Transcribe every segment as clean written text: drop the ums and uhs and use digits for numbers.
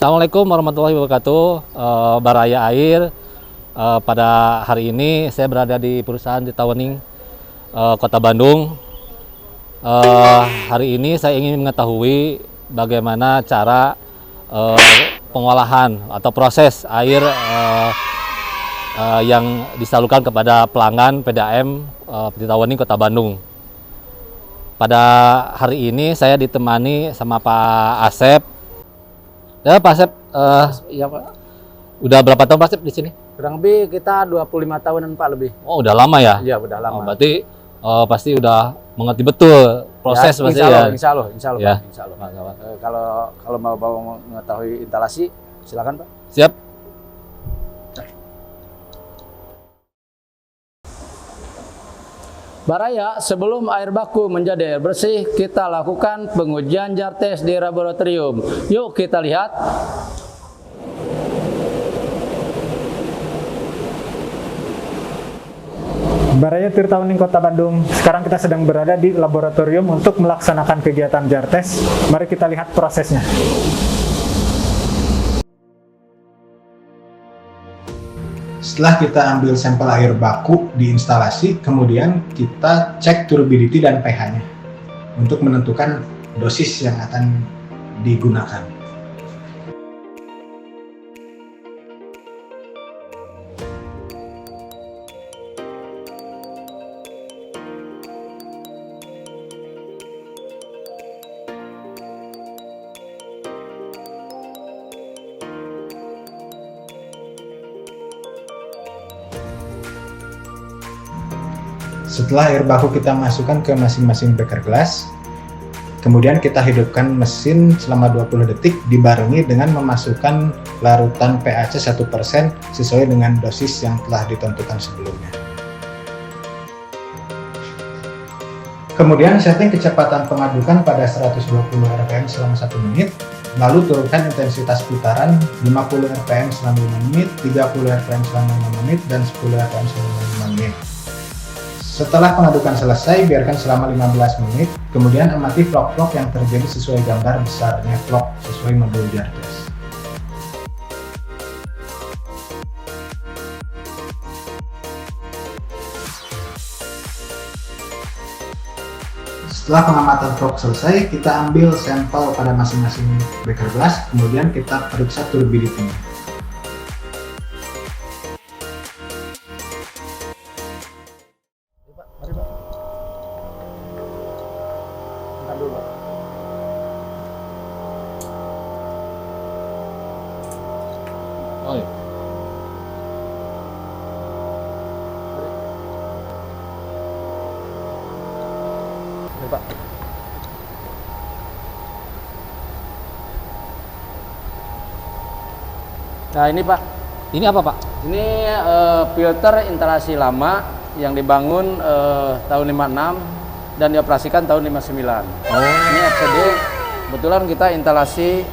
Assalamualaikum warahmatullahi wabarakatuh. Baraya Air. Pada hari ini saya berada di perusahaan Titawening, Kota Bandung. Hari ini saya ingin mengetahui bagaimana cara pengolahan atau proses air yang disalurkan kepada pelanggan PDAM Titawening Kota Bandung. Pada hari ini saya ditemani sama Pak Asep. Ya Pak Asep, Iya Pak. udah berapa tahun Pak Asep di sini? Kurang lebih kita 25 tahunan Pak lebih. Oh, udah lama ya? Iya udah lama. Berarti pasti udah mengerti betul proses ya, pasti insya Allah, ya. Pak, insya Allah. Kalau mau mengetahui instalasi, silakan Pak. Siap. Baraya, sebelum air baku menjadi air bersih, kita lakukan pengujian jar tes di laboratorium. Yuk kita lihat. Baraya Tirtawening Kota Bandung. Sekarang kita sedang berada di laboratorium untuk melaksanakan kegiatan jar tes. Mari kita lihat prosesnya. Setelah kita ambil sampel air baku di instalasi, kemudian kita cek turbidity dan pH-nya untuk menentukan dosis yang akan digunakan. Setelah air baku kita masukkan ke masing-masing beker gelas, kemudian kita hidupkan mesin selama 20 detik dibarengi dengan memasukkan larutan PaC 1% sesuai dengan dosis yang telah ditentukan sebelumnya. Kemudian setting kecepatan pengadukan pada 120 rpm selama 1 menit, lalu turunkan intensitas putaran 50 rpm selama 5 menit, 30 rpm selama 5 menit, dan 10 rpm selama 5 menit. Setelah pengadukan selesai, biarkan selama 15 menit, kemudian amati vlog-vlog yang terjadi sesuai gambar besarnya vlog sesuai modul jar tes. Setelah pengamatan vlog selesai, kita ambil sampel pada masing-masing beker gelas, kemudian kita periksa turbidity-nya. Oh, iya. Ini, Pak. Nah ini Pak. Ini apa Pak? Ini filter instalasi lama yang dibangun tahun 56 dan dioperasikan tahun 59. Oh. Ini FCD. Kebetulan kita instalasi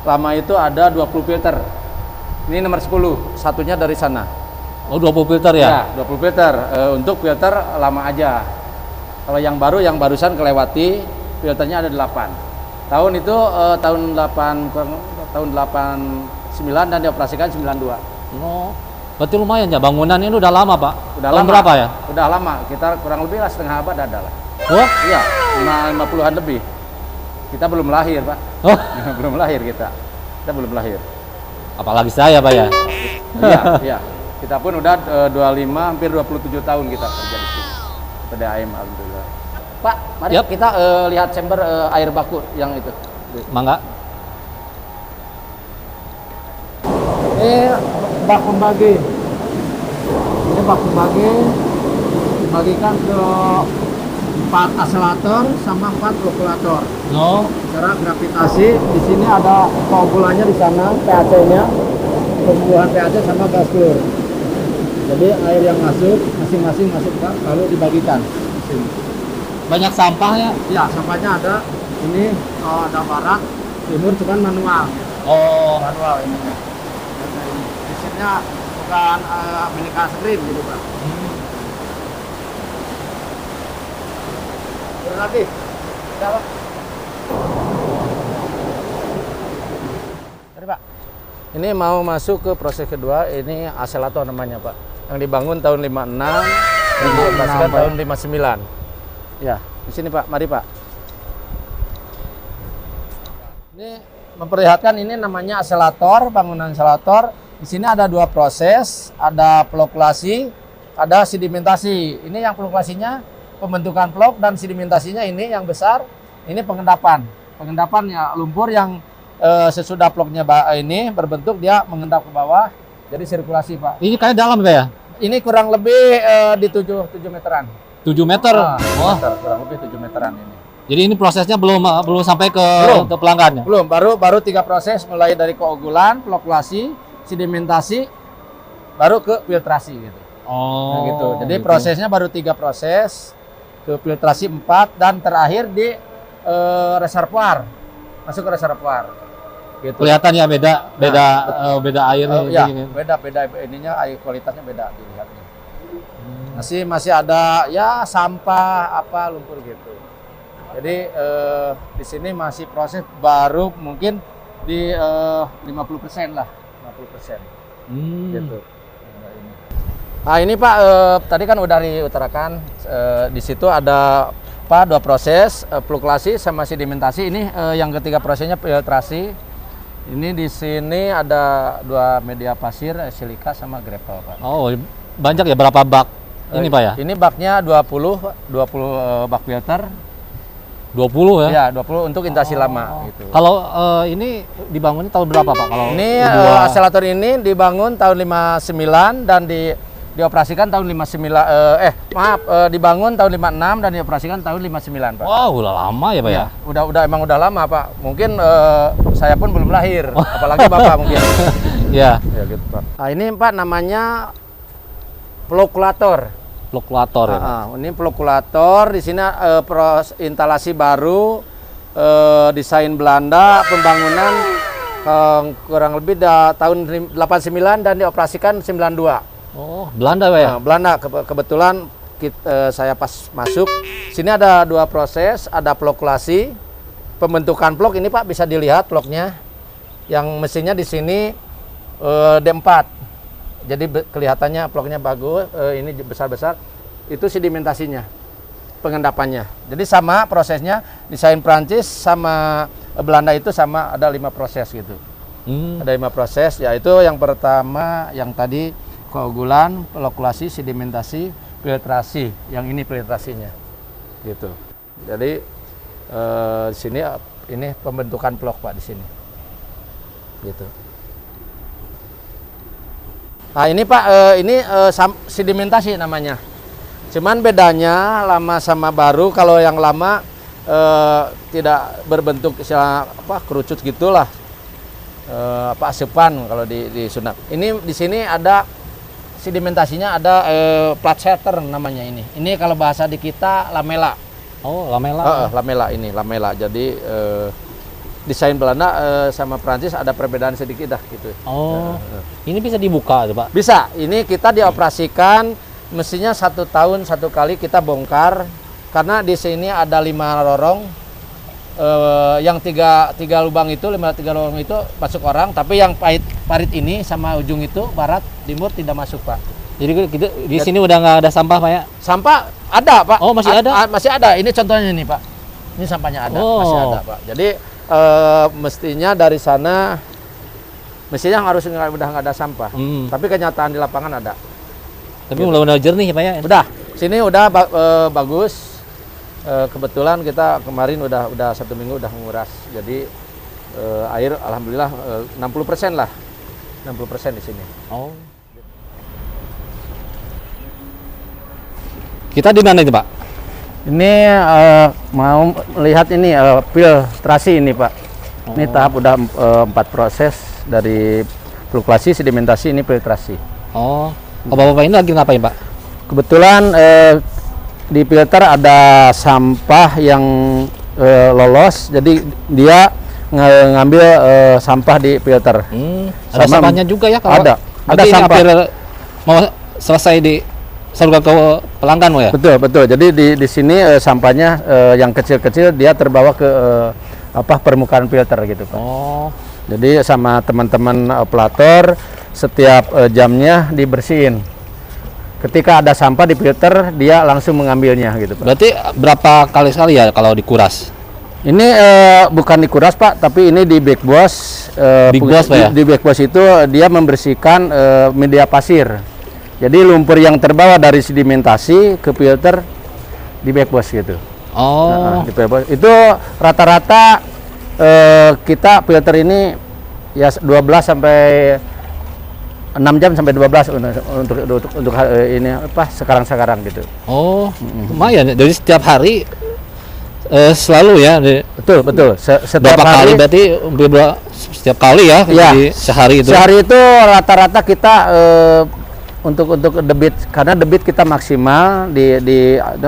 lama itu ada 20 filter. Ini nomor 10, satunya dari sana. Oh, 20 filter ya? Ya, 20 filter. Untuk filter lama aja. Kalau yang baru, yang barusan kelewati, filternya ada 8. Tahun itu tahun 89 dan dioperasikan 92. Oh, berarti lumayan ya, bangunan ini udah lama Pak? Udah Tahun lama. berapa ya? Udah lama, kita kurang lebih lah setengah abad ada lah. Oh? Iya, 50-an lebih. Kita belum lahir Pak. Oh, Belum lahir kita. Kita belum lahir. apalagi saya Pak ya? Iya, iya. Kita pun udah 25 hampir 27 tahun kita kerja di sini. PDAM alhamdulillah. Pak, mari Yap. kita lihat chamber air baku yang itu. Mangga. Ini bak pembagi. Ini bak pembagi dibagikan ke 4 aselerator sama 4 fluktuator. No. Cara gravitasi di sini ada keunggulannya di sana, PaC-nya, pembuahan PaC sama gas klor. Jadi air yang masuk masing-masing masuk lalu dibagikan di sini. Banyak sampahnya? Ya, sampahnya ada. Ini ada barat, timur cuman manual. Oh. Manual ini. Mesinnya bukan milik Asrim gitu Pak. Terus lagi. Udah Pak. Tadi Pak. Ini mau masuk ke proses kedua, ini aselator namanya Pak. Yang dibangun tahun 56 dan dioperasikan tahun 59. Ya, di sini Pak, mari Pak. Ini memperlihatkan ini namanya aselator, bangunan aselator. Di sini ada dua proses, ada flokulasi, ada sedimentasi. Ini yang flokulasinya pembentukan vlog dan sedimentasinya ini yang besar, ini pengendapan. Pengendapan ya lumpur yang sesudah vlognya ini berbentuk dia mengendap ke bawah, jadi sirkulasi Pak. Ini kayak dalam Pak ya? Ini kurang lebih di 7 meteran. 7 meter? Oh. Kurang lebih 7 meteran ini. Jadi ini prosesnya belum sampai ke pelanggannya? Belum, baru 3 proses, mulai dari keogulan, flokulasi, sedimentasi, baru ke filtrasi gitu. Oh. Nah, gitu. Jadi prosesnya baru 3 proses, ke filtrasi 4 dan terakhir di reservoir. Masuk ke reservoir. Gitu. Kelihatan ya beda airnya. Ya, beda ininya, air kualitasnya beda dilihatnya. Masih ada ya sampah apa lumpur gitu. Jadi di sini masih proses baru mungkin di 50% lah, 50%. Gitu. Nah ini Pak, tadi kan udah diutarakan di situ ada apa 2 proses, flokulasi sama sedimentasi. Ini yang ketiga prosesnya filtrasi. Ini di sini ada 2 media pasir, silika sama gravel Pak. Oh, banyak ya, berapa bak ini Pak ya? Ini baknya 20 bak filter. 20 ya? Ya, 20 untuk intasi lama gitu. Kalau ini dibangunnya tahun berapa Pak? Kalau ini aselator ini dibangun tahun 59 dan dioperasikan tahun 59 dibangun tahun 56 dan dioperasikan tahun 59 Pak. Wow, udah lama ya Pak ya? Emang udah lama Pak. Mungkin saya pun belum lahir, apalagi Bapak mungkin. Ya. Ya gitu Pak. Nah, ini Pak namanya flokulator. Flokulator ya. Ini flokulator, di sini instalasi baru, desain Belanda, pembangunan kurang lebih tahun 89 dan dioperasikan 92. Oh, Belanda Pak ya? Nah, Belanda kebetulan saya pas masuk. Sini ada 2 proses, ada flokulasi, pembentukan vlog ini Pak bisa dilihat vlognya. Yang mesinnya di sini D4. Jadi kelihatannya vlognya bagus, ini besar-besar. Itu sedimentasinya, pengendapannya. Jadi sama prosesnya, desain Prancis sama Belanda itu sama, ada 5 proses gitu. Ada 5 proses, yaitu yang pertama yang tadi koagulan, flokulasi, sedimentasi, filtrasi. Yang ini filtrasinya, gitu. Jadi di sini ini pembentukan vlog Pak di sini, gitu. Nah ini Pak, sedimentasi namanya. Cuman bedanya lama sama baru. Kalau yang lama tidak berbentuk kerucut gitulah, asupan kalau di sunat. Ini di sini ada sedimentasinya, ada plat setter namanya ini. Ini kalau bahasa di kita lamela. Oh, lamela. Lamela. Jadi desain Belanda sama Prancis ada perbedaan sedikit dah gitu. Oh. Ini bisa dibuka tuh Pak? Bisa. Ini kita dioperasikan mestinya 1 tahun 1 kali kita bongkar karena di sini ada 5 lorong. Yang tiga lubang itu, 3 lubang itu masuk orang, tapi yang parit ini sama ujung itu barat timur tidak masuk Pak. Jadi di sini udah nggak ada sampah Pak ya? Sampah ada Pak. Oh masih ada? Masih ada. Ini contohnya nih Pak. Ini sampahnya ada, masih ada Pak. Jadi mestinya dari sana harus udah nggak ada sampah. Tapi kenyataan di lapangan ada. Tapi udah jernih ya Pak ya? Udah. Sini udah bagus. Kebetulan kita kemarin udah 1 minggu udah menguras, jadi air alhamdulillah 60% lah, 60% di sini. Oh. Kita di mana itu Pak? Ini mau melihat ini filtrasi ini Pak. Ini tahap udah 4 proses dari flokulasi, sedimentasi, ini filtrasi. Oh, Bapak ini lagi ngapain Pak? Kebetulan di filter ada sampah yang lolos, jadi dia ngambil sampah di filter. Ada sampahnya juga ya? Kalau ada sampah. Mau selesai disalurkan ke pelanggan ya? Betul. Jadi di sini sampahnya yang kecil-kecil dia terbawa ke permukaan filter gitu Pak. Oh, Jadi sama teman-teman operator setiap jamnya dibersihin. Ketika ada sampah di filter, dia langsung mengambilnya gitu, Pak. Berarti berapa kali sekali ya kalau dikuras? Ini bukan dikuras, Pak, tapi ini di backwash. Big wash, Pak, ya? Di backwash itu dia membersihkan media pasir. Jadi lumpur yang terbawa dari sedimentasi ke filter di backwash gitu. Oh, Di backwash. Itu rata-rata kita filter ini ya 12 sampai 6 jam sampai 12 untuk ini apa sekarang gitu. oh, lumayan. Jadi setiap hari selalu ya. Betul. Setiap Berapa kali hari berarti setiap kali ya? Ya, Jadi sehari itu. sehari itu rata-rata kita untuk debit, karena debit kita maksimal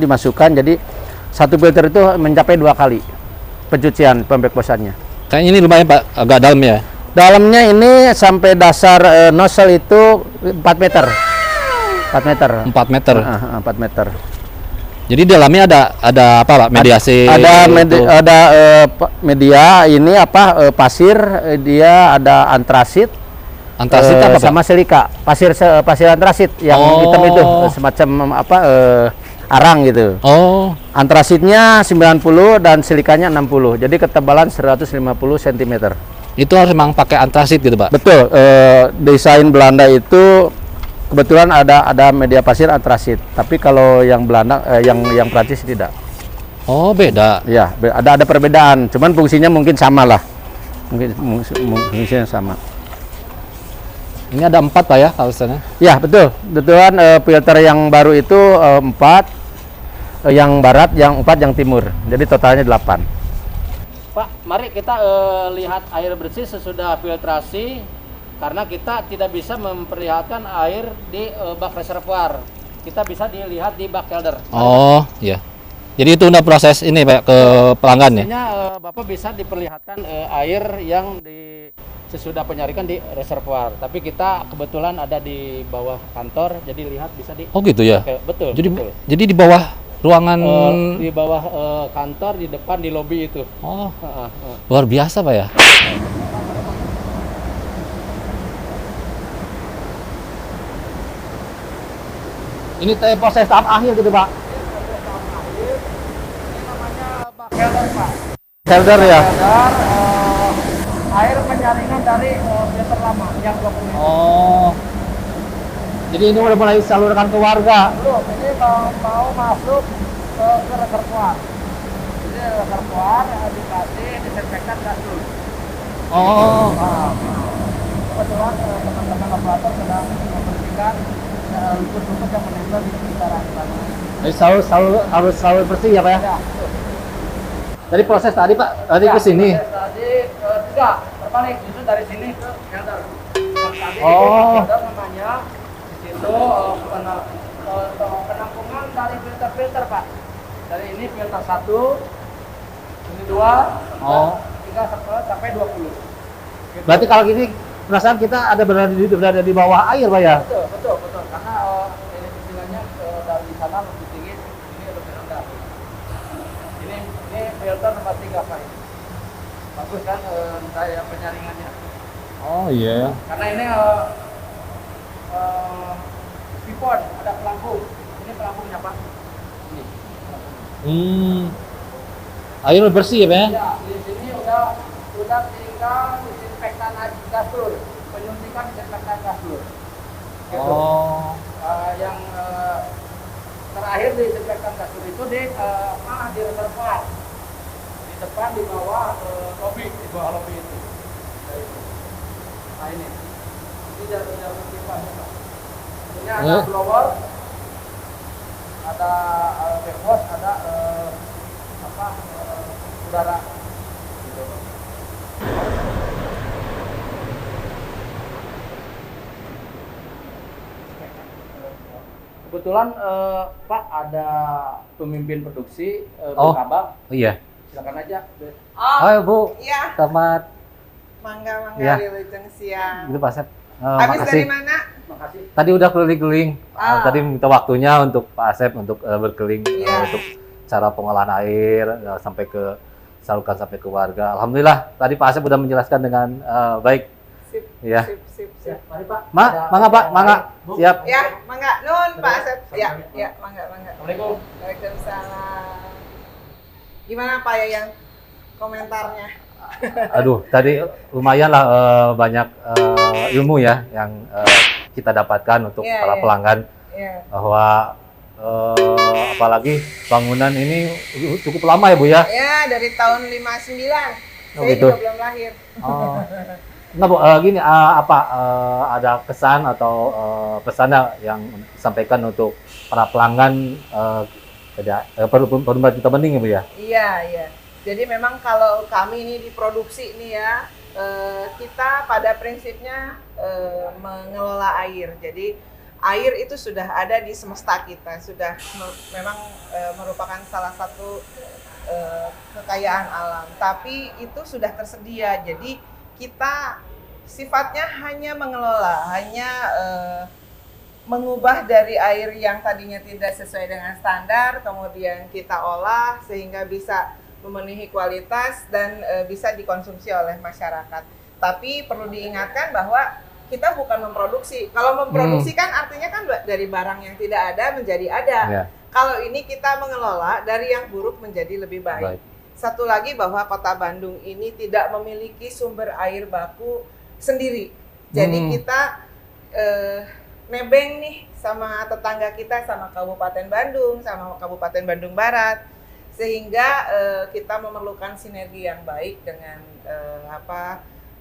dimasukkan, jadi satu filter itu mencapai 2 kali pencucian pembekwasannya. Kayaknya ini lumayan Pak, agak dalam ya. Dalamnya ini sampai dasar nozzle itu 4 meter. 4 meter. 4 meter. 4 meter. Jadi dalamnya ada apa Pak? Mediasi. Ada itu. media ini apa pasir, dia ada antrasit. Antrasit apa Pak? Sama silika. Pasir antrasit yang hitam itu semacam apa arang gitu. Oh, Antrasitnya 90 dan silikanya 60. Jadi ketebalan 150 cm. itu harus memang pakai antrasit gitu Pak? Betul, desain Belanda itu kebetulan ada media pasir antrasit. Tapi kalau yang Belanda, yang Prancis tidak. Oh, beda. Ya, ada perbedaan. Cuman fungsinya mungkin sama lah. Mungkin fungsinya sama. Ini ada 4 Pak ya harusnya. Ya, betul. Kebetulan filter yang baru itu 4, yang barat, yang 4, yang timur. Jadi totalnya 8. Pak, mari kita lihat air bersih sesudah filtrasi, karena kita tidak bisa memperlihatkan air di bak reservoir. Kita bisa dilihat di bak kelder. Oh, iya. Jadi itu udah proses ini Pak ke pelanggan ya? Artinya Bapak bisa diperlihatkan air yang sesudah penyarikan di reservoir. Tapi kita kebetulan ada di bawah kantor, jadi lihat bisa di. Oh gitu ya? Oke, betul. Jadi betul. jadi di bawah ruangan. Di bawah kantor, di depan di lobi itu. Oh, luar biasa Pak ya? Ini proses tahap akhir gitu, Pak. Ini namanya bak kelder, Pak. Kelder ya? Kelder, air penyaringan dari filter lama yang 20 liter. Oh. Jadi ini udah mulai disalurkan ke warga. Belum, ini mau masuk ke reservoir. Jadi reservoir dikasih disinfektan gas dulu. Oh. Kebetulan teman-teman operator sedang membersihkan lumpur-lumpur yang menempel di sekitaran sana. Jadi harus selalu bersih ya Pak ya? Ya, Dari proses tadi Pak, tadi ke sini. Tadi tidak, terbalik, justru dari sini ke kelder. Tadi Oh. kelder namanya, di situ penampungan dari filter-filter Pak. Dari ini filter 1, ini 2, Oh. 3 sampai 20. Gitu. Berarti kalau gini perasaan kita ada berada di bawah air Pak ya? Betul. Karena ini istilahnya dari sana lebih tinggi, ini lebih rendah. Ini filter nomor 3 Pak. Bagus kan daya penyaringannya. Oh iya. Karena ini sipon, ada pelampung. Ini pelampungnya Pak. Ini. Air bersih ya Pak ya? Ya, di sini udah tinggal disinfektan gas sur, penyuntikan disinfektan gas sur. Gitu. Oh. Yang terakhir disinfektan gas sur itu di reservoir. Di depan, di bawah lobi, di bawah lobi itu. Nah ini jarum pipanya Pak. Ini ada blower, ada backwash, ada udara. Gitu. Kebetulan Pak ada pemimpin produksi Bu Kabak. Oh iya. Silakan aja. Oh Bu, Iya, selamat mangga Ya. wilujeng siang. gitu Pak Asep. Habis Makasih. dari mana? Makasih. Tadi udah keliling-keliling. Tadi minta waktunya untuk Pak Asep untuk berkeliling Iya. untuk cara pengolahan air sampai ke salurkan sampai ke warga. Alhamdulillah tadi Pak Asep sudah menjelaskan dengan baik. Sip, Ya. sip. Mari Pak. Mangga Pak, mangga. Siap. Ya, mangga. Nun, Pak Asep. Ya, mangga. Assalamualaikum. Waalaikumsalam. Gimana Pak Yayan komentarnya? Aduh, tadi lumayan lah banyak ilmu ya yang kita dapatkan untuk Iya, para iya. pelanggan Ya, bahwa apalagi bangunan ini cukup lama ya Bu ya. ya dari tahun 59. Oh, Saya gitu. juga belum lahir. Oh. Nah Bu, gini ada kesan atau pesannya yang disampaikan untuk para pelanggan perumahan kita bening ya Bu ya? Iya. Jadi memang kalau kami ini diproduksi nih ya, kita pada prinsipnya mengelola air. Jadi air itu sudah ada di semesta kita, sudah memang merupakan salah satu kekayaan alam. Tapi itu sudah tersedia. Jadi kita sifatnya hanya mengelola, hanya mengubah dari air yang tadinya tidak sesuai dengan standar, kemudian kita olah sehingga bisa memenuhi kualitas dan bisa dikonsumsi oleh masyarakat. Tapi perlu diingatkan bahwa kita bukan memproduksi. Kalau memproduksi kan artinya kan dari barang yang tidak ada menjadi ada. Ya. Kalau ini kita mengelola dari yang buruk menjadi lebih baik. Baik. Satu lagi bahwa Kota Bandung ini tidak memiliki sumber air baku sendiri. Jadi kita nebeng nih sama tetangga kita, sama Kabupaten Bandung, sama Kabupaten Bandung Barat. Sehingga kita memerlukan sinergi yang baik dengan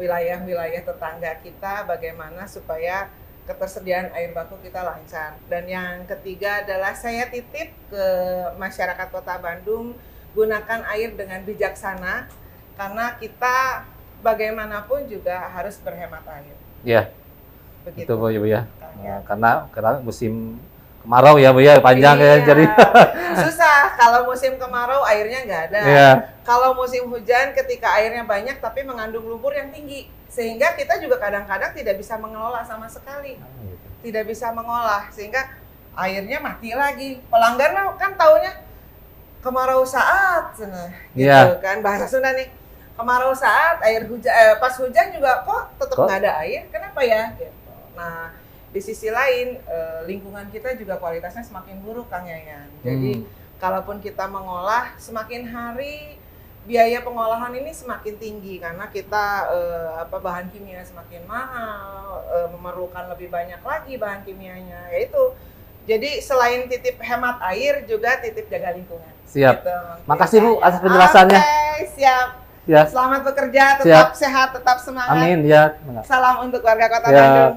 wilayah-wilayah tetangga kita, bagaimana supaya ketersediaan air baku kita lancar. Dan yang ketiga adalah saya titip ke masyarakat Kota Bandung, gunakan air dengan bijaksana, karena kita bagaimanapun juga harus berhemat air. Iya, Begitu. itu Bu ya Bu ya. Ya. Karena musim kemarau ya Bu ya, panjang ya Iya. jadi. Susah kalau musim kemarau airnya nggak ada. Iya. Kalau musim hujan ketika airnya banyak tapi mengandung lumpur yang tinggi, sehingga kita juga kadang-kadang tidak bisa mengelola sama sekali, tidak bisa mengolah, sehingga airnya mati lagi. Pelanggan mah kan taunya kemarau saat, gitu Iya. kan, bahasa Sunda nih. Kemarau saat, air hujan, pas hujan juga kok tetap Kok? nggak ada air, kenapa ya? Gitu. Nah, di sisi lain lingkungan kita juga kualitasnya semakin buruk, Kang Yayan. Jadi kalaupun kita mengolah, semakin hari biaya pengolahan ini semakin tinggi karena kita bahan kimia semakin mahal, memerlukan lebih banyak lagi bahan kimianya. Yaitu, jadi selain titip hemat air, juga titip jaga lingkungan. Siap. Gitu, Makasih Bu Kang Yayan. atas penjelasannya. Oke, siap. Ya. Selamat bekerja, tetap sehat, tetap semangat. Amin ya. Salam untuk warga Kota Ya. Bandung.